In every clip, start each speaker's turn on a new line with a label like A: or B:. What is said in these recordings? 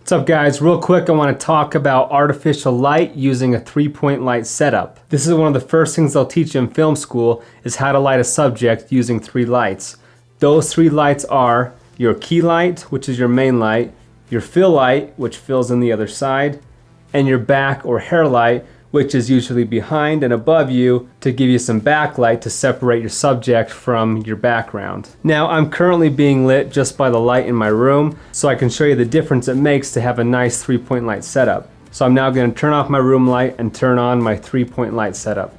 A: What's up guys, real quick I want to talk about artificial light using a 3-point light setup. This is one of the first things they'll teach you in film school is how to light a subject using 3 lights. Those 3 lights are your key light, which is your main light, your fill light, which fills in the other side, and your back or hair light, which is usually behind and above you to give you some backlight to separate your subject from your background. Now I'm currently being lit just by the light in my room, so I can show you the difference it makes to have a nice 3-point light setup. So I'm now going to turn off my room light and turn on my 3-point light setup.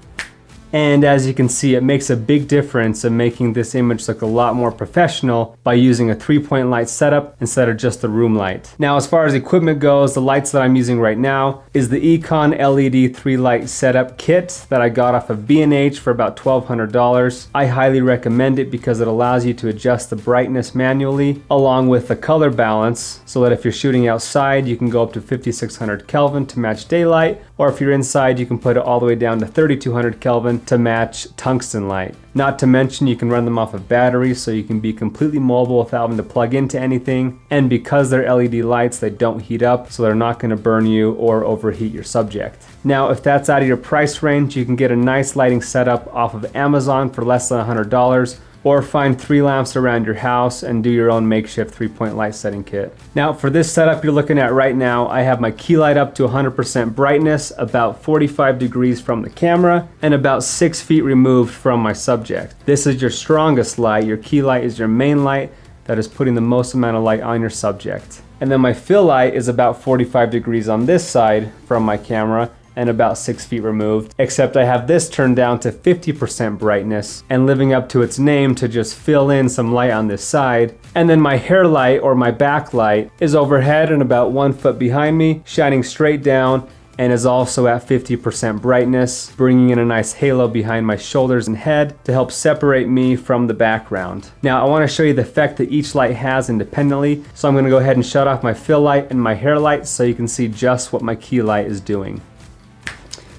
A: And as you can see, it makes a big difference in making this image look a lot more professional by using a 3-point light setup instead of just the room light. Now, as far as equipment goes, the lights that I'm using right now is the Econ LED 3-light setup kit that I got off of B&H for about $1,200. I highly recommend it because it allows you to adjust the brightness manually along with the color balance so that if you're shooting outside, you can go up to 5600 Kelvin to match daylight, or if you're inside, you can put it all the way down to 3200 Kelvin to match tungsten light. Not to mention you can run them off of batteries so you can be completely mobile without having to plug into anything. And because they're LED lights, they don't heat up, so they're not going to burn you or overheat your subject. Now, if that's out of your price range, you can get a nice lighting setup off of Amazon for less than $100. Or find 3 lamps around your house and do your own makeshift 3-point light setting kit. Now for this setup you're looking at right now, I have my key light up to 100% brightness, about 45 degrees from the camera, and about 6 feet removed from my subject. This is your strongest light. Your key light is your main light that is putting the most amount of light on your subject. And then my fill light is about 45 degrees on this side from my camera, and about 6 feet removed, except I have this turned down to 50% brightness and living up to its name to just fill in some light on this side. And then my hair light or my backlight is overhead and about 1 foot behind me, shining straight down, and is also at 50% brightness, bringing in a nice halo behind my shoulders and head to help separate me from the background. Now I want to show you the effect that each light has independently, so I'm going to go ahead and shut off my fill light and my hair light so you can see just what my key light is doing.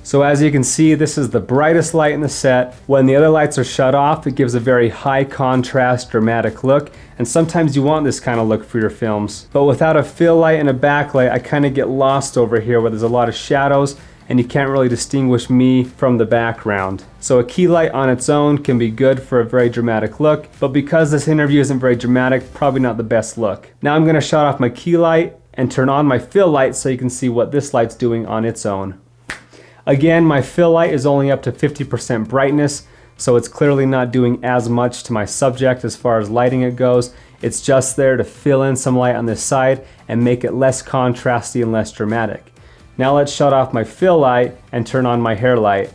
A: So as you can see, this is the brightest light in the set. When the other lights are shut off, it gives a very high contrast, dramatic look, and sometimes you want this kind of look for your films. But without a fill light and a backlight, I kind of get lost over here where there's a lot of shadows and you can't really distinguish me from the background. So a key light on its own can be good for a very dramatic look, but because this interview isn't very dramatic, probably not the best look. Now I'm gonna shut off my key light and turn on my fill light so you can see what this light's doing on its own. Again, my fill light is only up to 50% brightness, so it's clearly not doing as much to my subject as far as lighting it goes. It's just there to fill in some light on this side and make it less contrasty and less dramatic. Now let's shut off my fill light and turn on my hair light.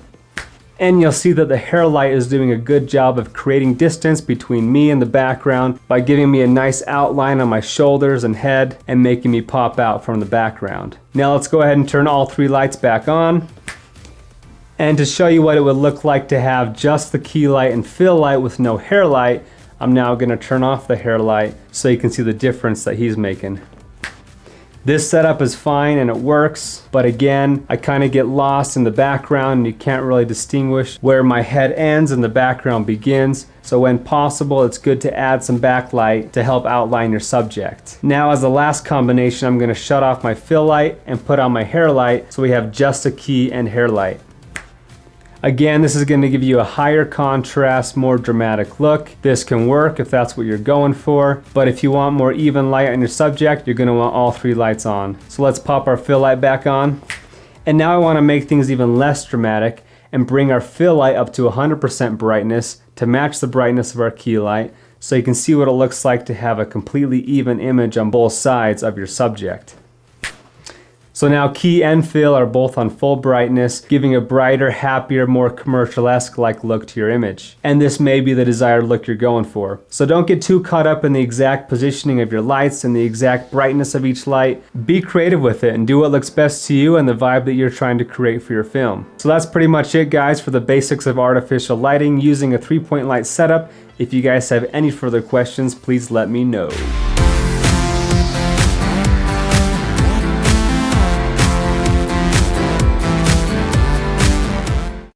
A: And you'll see that the hair light is doing a good job of creating distance between me and the background by giving me a nice outline on my shoulders and head and making me pop out from the background. Now let's go ahead and turn all 3 lights back on. And to show you what it would look like to have just the key light and fill light with no hair light, I'm now going to turn off the hair light so you can see the difference that he's making. This setup is fine and it works, but again, I kind of get lost in the background and you can't really distinguish where my head ends and the background begins. So when possible, it's good to add some backlight to help outline your subject. Now as the last combination, I'm going to shut off my fill light and put on my hair light so we have just a key and hair light. Again, this is going to give you a higher contrast, more dramatic look. This can work if that's what you're going for, but if you want more even light on your subject, you're going to want all 3 lights on. So let's pop our fill light back on. And now I want to make things even less dramatic and bring our fill light up to 100% brightness to match the brightness of our key light so you can see what it looks like to have a completely even image on both sides of your subject. So now key and fill are both on full brightness, giving a brighter, happier, more commercial-esque like look to your image. And this may be the desired look you're going for. So don't get too caught up in the exact positioning of your lights and the exact brightness of each light. Be creative with it and do what looks best to you and the vibe that you're trying to create for your film. So that's pretty much it, guys, for the basics of artificial lighting using a 3-point light setup. If you guys have any further questions, please let me know.